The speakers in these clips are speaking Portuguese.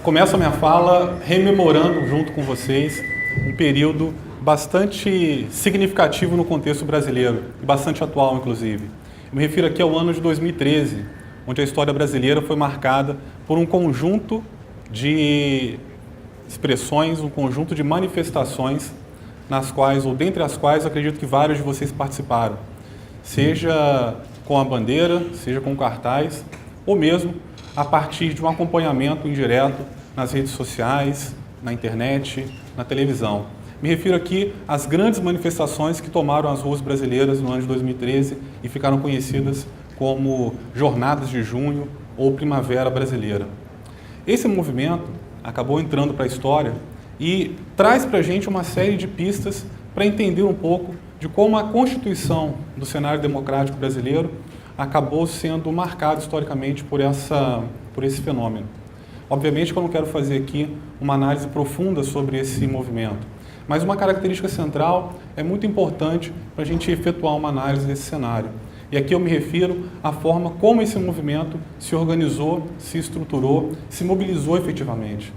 começo a minha fala rememorando junto com vocês um período bastante significativo no contexto brasileiro e bastante atual, inclusive. Eu me refiro aqui ao ano de 2013, onde a história brasileira foi marcada por um conjunto de expressões, um conjunto de manifestações nas quais, ou dentre as quais, acredito que vários de vocês participaram, seja com a bandeira, seja com cartaz, ou mesmo a partir de um acompanhamento indireto nas redes sociais, na internet, na televisão. Me refiro aqui às grandes manifestações que tomaram as ruas brasileiras no ano de 2013 e ficaram conhecidas como Jornadas de Junho ou Primavera Brasileira. Esse movimento acabou entrando para a história e traz para a gente uma série de pistas para entender um pouco de como a constituição do cenário democrático brasileiro acabou sendo marcado historicamente por esse fenômeno. Obviamente que eu não quero fazer aqui uma análise profunda sobre esse movimento, mas uma característica central é muito importante para a gente efetuar uma análise desse cenário. E aqui eu me refiro à forma como esse movimento se organizou, se estruturou, se mobilizou efetivamente.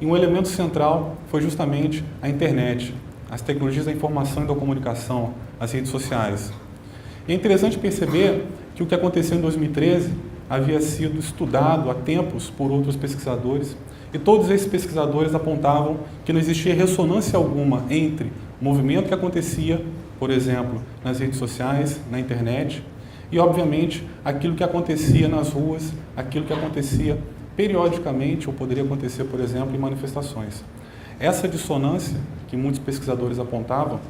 E um elemento central foi justamente a internet, as tecnologias da informação e da comunicação, as redes sociais. E é interessante perceber que o que aconteceu em 2013 havia sido estudado há tempos por outros pesquisadores, e todos esses pesquisadores apontavam que não existia ressonância alguma entre o movimento que acontecia, por exemplo, nas redes sociais, na internet, e, obviamente, aquilo que acontecia nas ruas, aquilo que acontecia periodicamente, ou poderia acontecer, por exemplo, em manifestações. Essa dissonância que muitos pesquisadores apontavam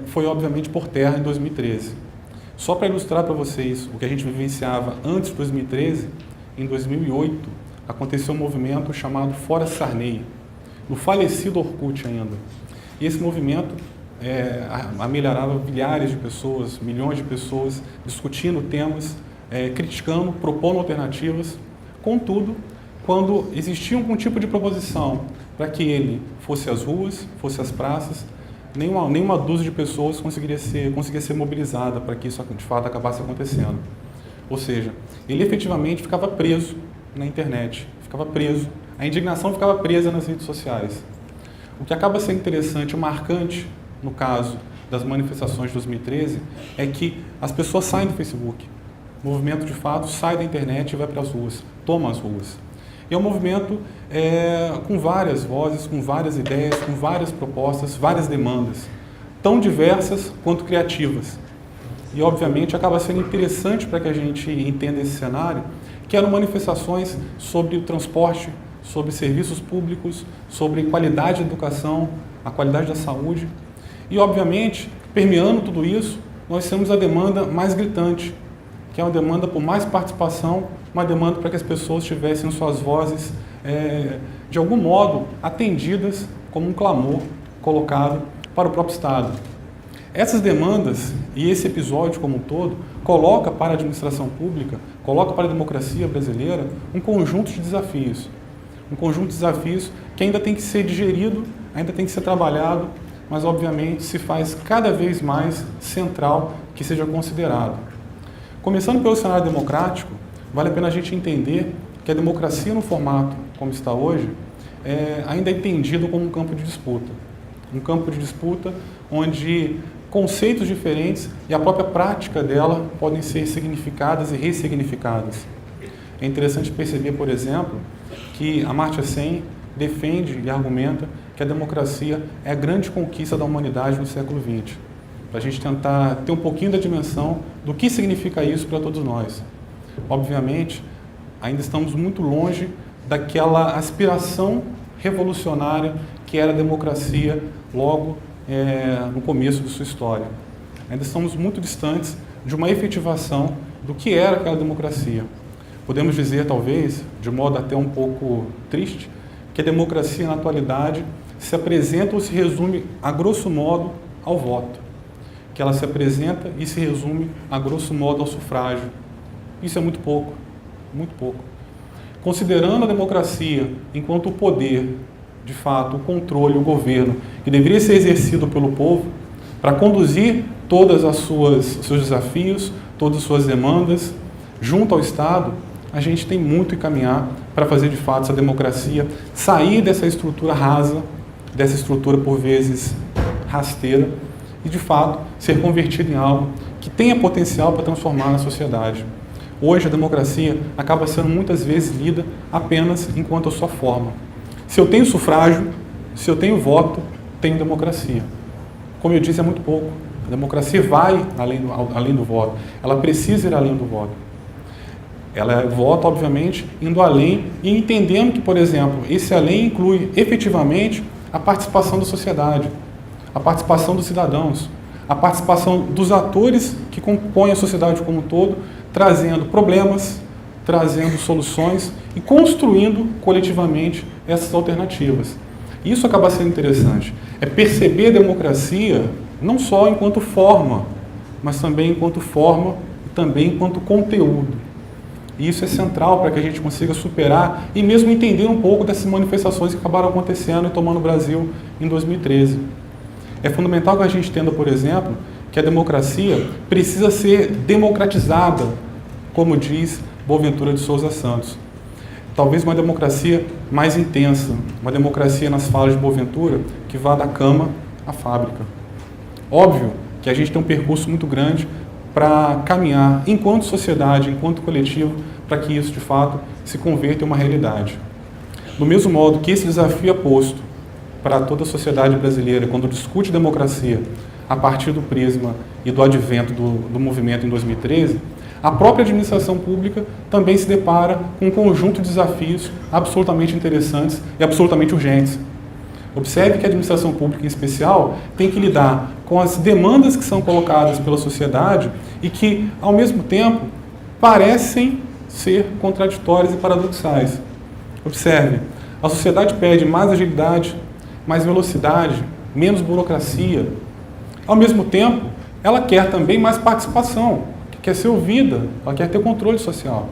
foi, obviamente, por terra em 2013. Só para ilustrar para vocês o que a gente vivenciava antes de 2013, em 2008, aconteceu um movimento chamado Fora Sarney, no falecido Orkut ainda. E esse movimento amelharava milhares de pessoas, milhões de pessoas, discutindo temas, criticando, propondo alternativas. Contudo, quando existia algum tipo de proposição para que ele fosse às ruas, fosse às praças, nenhuma dúzia de pessoas conseguia ser mobilizada para que isso de fato acabasse acontecendo. Ou seja, ele efetivamente ficava preso na internet, ficava preso, a indignação ficava presa nas redes sociais. O que acaba sendo interessante e marcante no caso das manifestações de 2013 é que as pessoas saem do Facebook. O movimento de fato sai da internet e vai para as ruas, toma as ruas. E é um movimento com várias vozes, com várias ideias, com várias propostas, várias demandas, tão diversas quanto criativas. E, obviamente, acaba sendo interessante para que a gente entenda esse cenário, que eram manifestações sobre o transporte, sobre serviços públicos, sobre qualidade da educação, a qualidade da saúde. E, obviamente, permeando tudo isso, nós temos a demanda mais gritante, que é uma demanda por mais participação, uma demanda para que as pessoas tivessem suas vozes, de algum modo, atendidas como um clamor colocado para o próprio Estado. Essas demandas e esse episódio como um todo coloca para a administração pública, coloca para a democracia brasileira um conjunto de desafios. Um conjunto de desafios que ainda tem que ser digerido, ainda tem que ser trabalhado, mas obviamente se faz cada vez mais central que seja considerado. Começando pelo cenário democrático, vale a pena a gente entender que a democracia no formato como está hoje ainda é entendido como um campo de disputa. Um campo de disputa onde conceitos diferentes e a própria prática dela podem ser significadas e ressignificadas. É interessante perceber, por exemplo, que Amartya Sen defende e argumenta que a democracia é a grande conquista da humanidade no século XX. Para a gente tentar ter um pouquinho da dimensão do que significa isso para todos nós. Obviamente, ainda estamos muito longe daquela aspiração revolucionária que era a democracia logo no começo de sua história. Ainda estamos muito distantes de uma efetivação do que era aquela democracia. Podemos dizer, talvez, de modo até um pouco triste, que a democracia na atualidade se apresenta ou se resume, a grosso modo, ao voto. Que ela se apresenta e se resume, a grosso modo, ao sufrágio. Isso é muito pouco, muito pouco. Considerando a democracia enquanto o poder, de fato, o controle, o governo, que deveria ser exercido pelo povo, para conduzir todos os seus desafios, todas as suas demandas, junto ao Estado, a gente tem muito que caminhar para fazer de fato essa democracia sair dessa estrutura rasa, dessa estrutura por vezes rasteira, e de fato ser convertida em algo que tenha potencial para transformar na sociedade. Hoje a democracia acaba sendo muitas vezes lida apenas enquanto a sua forma. Se eu tenho sufrágio, se eu tenho voto, tenho democracia. Como eu disse, é muito pouco. A democracia vai além do voto. Ela precisa ir além do voto. Ela vota, obviamente, indo além e entendendo que, por exemplo, esse além inclui efetivamente a participação da sociedade, a participação dos cidadãos, a participação dos atores que compõem a sociedade como um todo, trazendo problemas, trazendo soluções e construindo coletivamente essas alternativas. Isso acaba sendo interessante. É perceber a democracia não só enquanto forma, mas também enquanto forma e também enquanto conteúdo. E isso é central para que a gente consiga superar e mesmo entender um pouco dessas manifestações que acabaram acontecendo e tomando o Brasil em 2013. É fundamental que a gente entenda, por exemplo, que a democracia precisa ser democratizada, como diz Boaventura de Souza Santos. Talvez uma democracia mais intensa, uma democracia nas falas de Boaventura que vá da cama à fábrica. Óbvio que a gente tem um percurso muito grande para caminhar enquanto sociedade, enquanto coletivo, para que isso de fato se converta em uma realidade. Do mesmo modo que esse desafio é posto para toda a sociedade brasileira quando discute democracia a partir do prisma e do advento do movimento em 2013, a própria administração pública também se depara com um conjunto de desafios absolutamente interessantes e absolutamente urgentes. Observe que a administração pública, em especial, tem que lidar com as demandas que são colocadas pela sociedade e que, ao mesmo tempo, parecem ser contraditórias e paradoxais. Observe, a sociedade pede mais agilidade, mais velocidade, menos burocracia. Ao mesmo tempo, ela quer também mais participação, quer ser ouvida, ela quer ter controle social.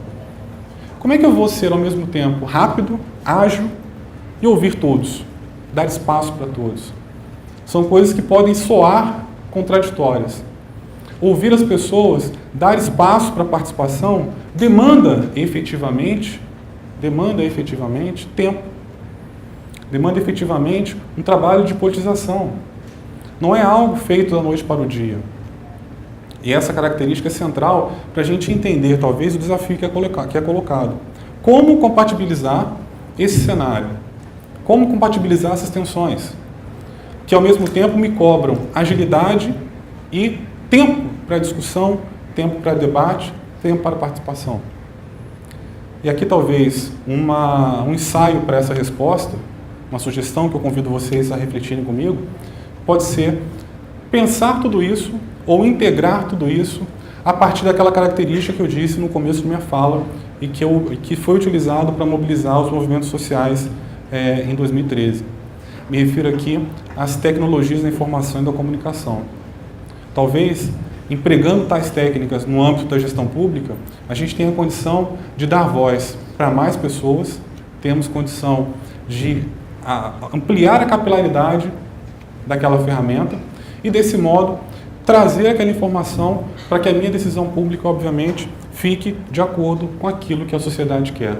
Como é que eu vou ser, ao mesmo tempo, rápido, ágil e ouvir todos? Dar espaço para todos. São coisas que podem soar contraditórias. Ouvir as pessoas, dar espaço para a participação, demanda efetivamente tempo. Demanda efetivamente um trabalho de politização. Não é algo feito da noite para o dia. E essa característica é central para a gente entender, talvez, o desafio que é colocado. Como compatibilizar esse cenário? Como compatibilizar essas tensões? Que, ao mesmo tempo, me cobram agilidade e tempo para discussão, tempo para debate, tempo para participação. E aqui, talvez, um ensaio para essa resposta, uma sugestão que eu convido vocês a refletirem comigo, pode ser pensar tudo isso ou integrar tudo isso a partir daquela característica que eu disse no começo da minha fala e que foi utilizado para mobilizar os movimentos sociais em 2013. Me refiro aqui às tecnologias da informação e da comunicação. Talvez, empregando tais técnicas no âmbito da gestão pública, a gente tenha condição de dar voz para mais pessoas, temos condição de ampliar a capilaridade daquela ferramenta e, desse modo, trazer aquela informação para que a minha decisão pública, obviamente, fique de acordo com aquilo que a sociedade quer.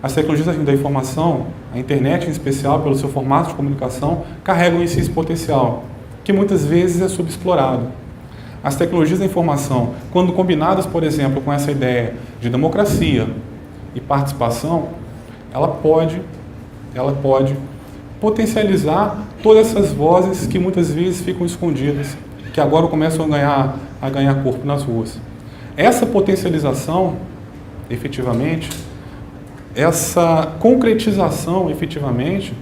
As tecnologias da informação, a internet em especial, pelo seu formato de comunicação, carregam em si esse potencial, que muitas vezes é subexplorado. As tecnologias da informação, quando combinadas, por exemplo, com essa ideia de democracia e participação, ela pode potencializar todas essas vozes que muitas vezes ficam escondidas, que agora começam a ganhar corpo nas ruas. Essa potencialização, efetivamente, essa concretização, efetivamente,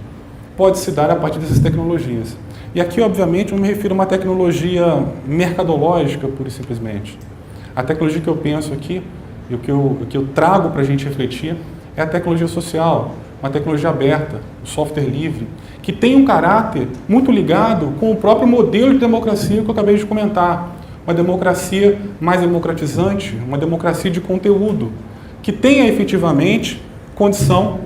pode se dar a partir dessas tecnologias. E aqui, obviamente, eu não me refiro a uma tecnologia mercadológica, pura e simplesmente. A tecnologia que eu penso aqui, e o que eu trago para a gente refletir, é a tecnologia social, uma tecnologia aberta, o software livre, que tem um caráter muito ligado com o próprio modelo de democracia que eu acabei de comentar. Uma democracia mais democratizante, uma democracia de conteúdo, que tenha efetivamente condição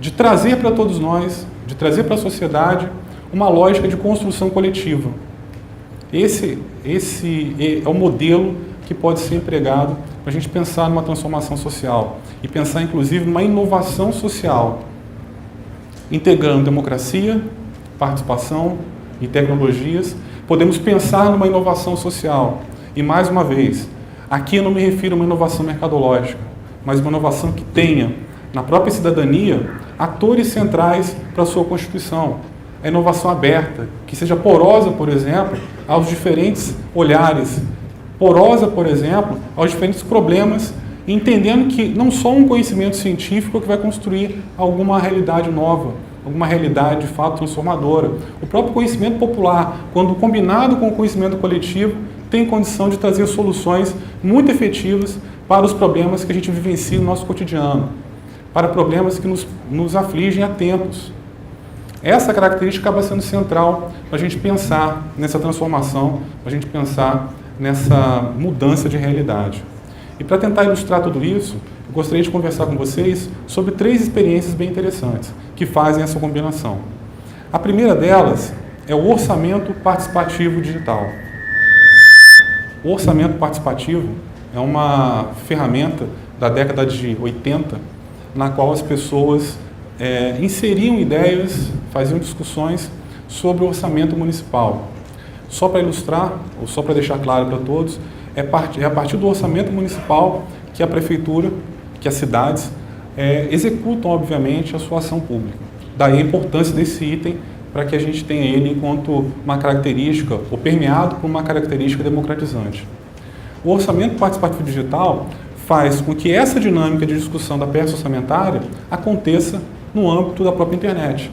de trazer para todos nós, de trazer para a sociedade, uma lógica de construção coletiva. Esse é o modelo que pode ser empregado para a gente pensar numa transformação social e pensar, inclusive, numa inovação social, integrando democracia, participação e tecnologias. Podemos pensar numa inovação social. E, mais uma vez, aqui eu não me refiro a uma inovação mercadológica, mas uma inovação que tenha, na própria cidadania, atores centrais para a sua constituição. A inovação aberta, que seja porosa, por exemplo, aos diferentes olhares, porosa, por exemplo, aos diferentes problemas, entendendo que não só um conhecimento científico é que vai construir alguma realidade nova, alguma realidade de fato transformadora. O próprio conhecimento popular, quando combinado com o conhecimento coletivo, tem condição de trazer soluções muito efetivas para os problemas que a gente vivencia no nosso cotidiano, para problemas que nos afligem há tempos. Essa característica acaba sendo central para a gente pensar nessa transformação, para a gente pensar nessa mudança de realidade. E para tentar ilustrar tudo isso, eu gostaria de conversar com vocês sobre 3 experiências bem interessantes que fazem essa combinação. A primeira delas é o orçamento participativo digital. O orçamento participativo é uma ferramenta da década de 80, na qual as pessoas inseriam ideias, faziam discussões sobre o orçamento municipal. Só para ilustrar, ou só para deixar claro para todos, é a partir do orçamento municipal que a prefeitura, que as cidades executam, obviamente, a sua ação pública. Daí a importância desse item para que a gente tenha ele enquanto uma característica, ou permeado por uma característica democratizante. O orçamento participativo digital faz com que essa dinâmica de discussão da peça orçamentária aconteça no âmbito da própria internet.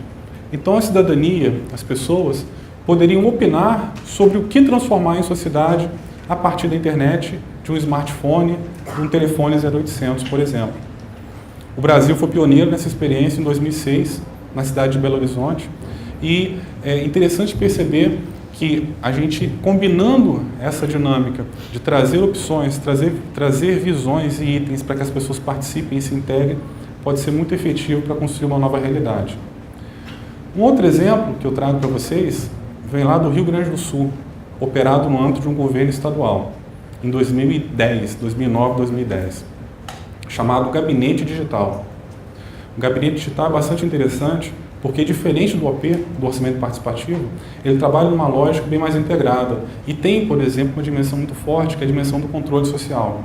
Então a cidadania, as pessoas, poderiam opinar sobre o que transformar em sociedade a partir da internet, de um smartphone, de um telefone 0800, por exemplo. O Brasil foi pioneiro nessa experiência em 2006, na cidade de Belo Horizonte, e é interessante perceber que a gente, combinando essa dinâmica de trazer opções, trazer visões e itens para que as pessoas participem e se integrem, pode ser muito efetivo para construir uma nova realidade. Um outro exemplo que eu trago para vocês vem lá do Rio Grande do Sul, operado no âmbito de um governo estadual, em 2009, 2010, chamado Gabinete Digital. O Gabinete Digital é bastante interessante porque, diferente do OP, do Orçamento Participativo, ele trabalha numa lógica bem mais integrada e tem, por exemplo, uma dimensão muito forte, que é a dimensão do controle social,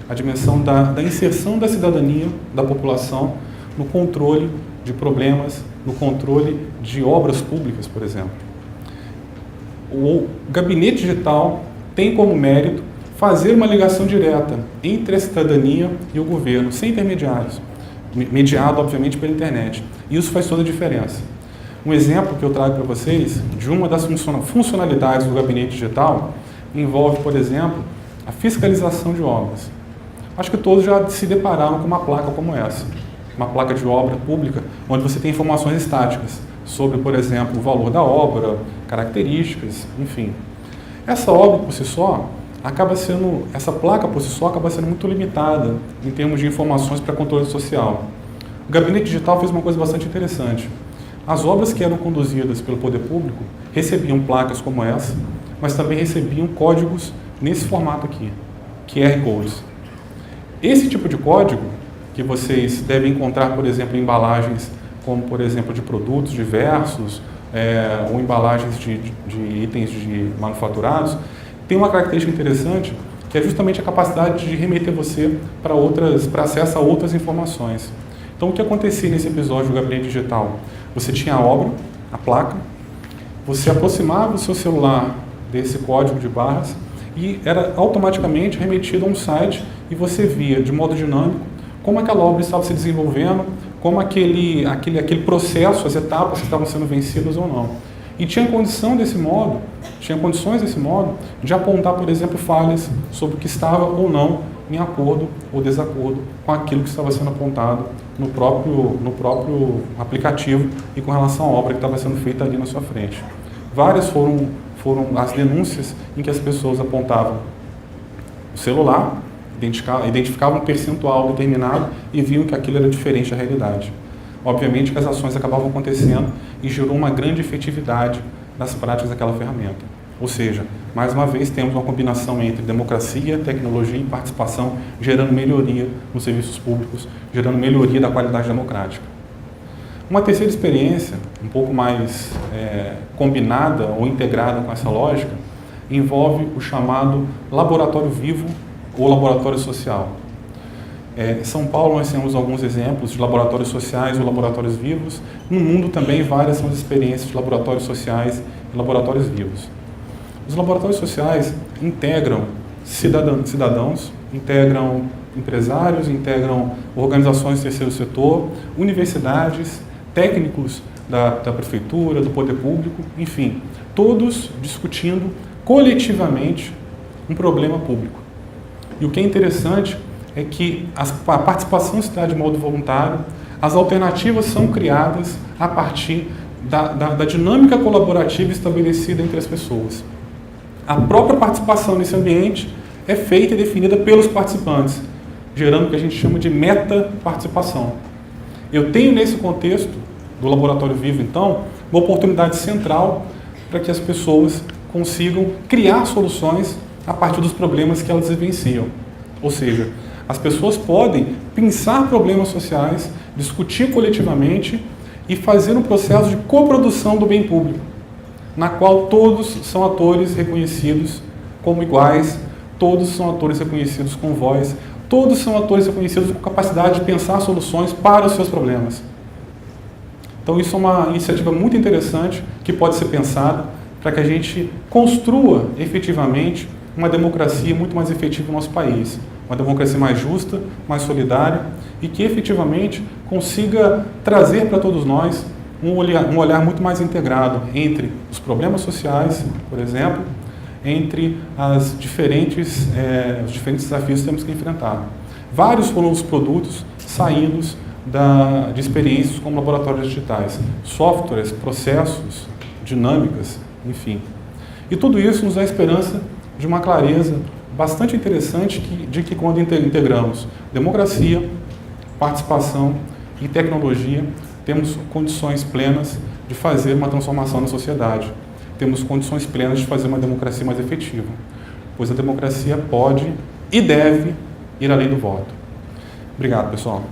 a dimensão da inserção da cidadania, da população, no controle de problemas, no controle de obras públicas, por exemplo. O Gabinete Digital tem como mérito fazer uma ligação direta entre a cidadania e o governo, sem intermediários, mediado, obviamente, pela internet. E isso faz toda a diferença. Um exemplo que eu trago para vocês de uma das funcionalidades do Gabinete Digital envolve, por exemplo, a fiscalização de obras. Acho que todos já se depararam com uma placa como essa, uma placa de obra pública, onde você tem informações estáticas sobre, por exemplo, o valor da obra, características, enfim. Essa obra por si só essa placa por si só acaba sendo muito limitada em termos de informações para controle social. O Gabinete Digital fez uma coisa bastante interessante. As obras que eram conduzidas pelo poder público recebiam placas como essa, mas também recebiam códigos nesse formato aqui, QR Codes. Esse tipo de código, que vocês devem encontrar, por exemplo, em embalagens como, por exemplo, de produtos diversos, ou embalagens de itens de manufaturados, tem uma característica interessante, que é justamente a capacidade de remeter você para acesso a outras informações. Então, o que acontecia nesse episódio do Gabinete Digital? Você tinha a obra, a placa, você aproximava o seu celular desse código de barras e era automaticamente remetido a um site e você via, de modo dinâmico, como aquela obra estava se desenvolvendo, como aquele processo, as etapas que estavam sendo vencidas ou não. E tinha condições desse modo, de apontar, por exemplo, falhas sobre o que estava ou não em acordo ou desacordo com aquilo que estava sendo apontado no próprio aplicativo e com relação à obra que estava sendo feita ali na sua frente. Várias foram as denúncias em que as pessoas apontavam o celular, identificavam um percentual determinado e viam que aquilo era diferente da realidade. Obviamente que as ações acabavam acontecendo e gerou uma grande efetividade nas práticas daquela ferramenta. Ou seja, mais uma vez temos uma combinação entre democracia, tecnologia e participação, gerando melhoria nos serviços públicos, gerando melhoria da qualidade democrática. Uma terceira experiência, um pouco mais combinada ou integrada com essa lógica, envolve o chamado laboratório vivo ou laboratório social. Em São Paulo nós temos alguns exemplos de laboratórios sociais ou laboratórios vivos. No mundo também várias são as experiências de laboratórios sociais e laboratórios vivos. Os laboratórios sociais integram cidadãos, integram empresários, integram organizações do terceiro setor, universidades, técnicos da prefeitura, do poder público, enfim, todos discutindo coletivamente um problema público. E o que é interessante é que a participação se dá de modo voluntário, as alternativas são criadas a partir da dinâmica colaborativa estabelecida entre as pessoas. A própria participação nesse ambiente é feita e definida pelos participantes, gerando o que a gente chama de meta-participação. Eu tenho nesse contexto do laboratório vivo, então, uma oportunidade central para que as pessoas consigam criar soluções a partir dos problemas que elas vivenciam. Ou seja, as pessoas podem pensar problemas sociais, discutir coletivamente e fazer um processo de coprodução do bem público, na qual todos são atores reconhecidos como iguais, todos são atores reconhecidos com voz, todos são atores reconhecidos com capacidade de pensar soluções para os seus problemas. Então isso é uma iniciativa muito interessante que pode ser pensada para que a gente construa efetivamente uma democracia muito mais efetiva no nosso país. Uma democracia mais justa, mais solidária e que efetivamente consiga trazer para todos nós um olhar muito mais integrado entre os problemas sociais, por exemplo, entre os diferentes desafios que temos que enfrentar. Vários foram os produtos saídos de experiências como laboratórios digitais, softwares, processos, dinâmicas, enfim. E tudo isso nos dá a esperança de uma clareza bastante interessante de que quando integramos democracia, participação e tecnologia, temos condições plenas de fazer uma transformação na sociedade. Temos condições plenas de fazer uma democracia mais efetiva, pois a democracia pode e deve ir além do voto. Obrigado, pessoal.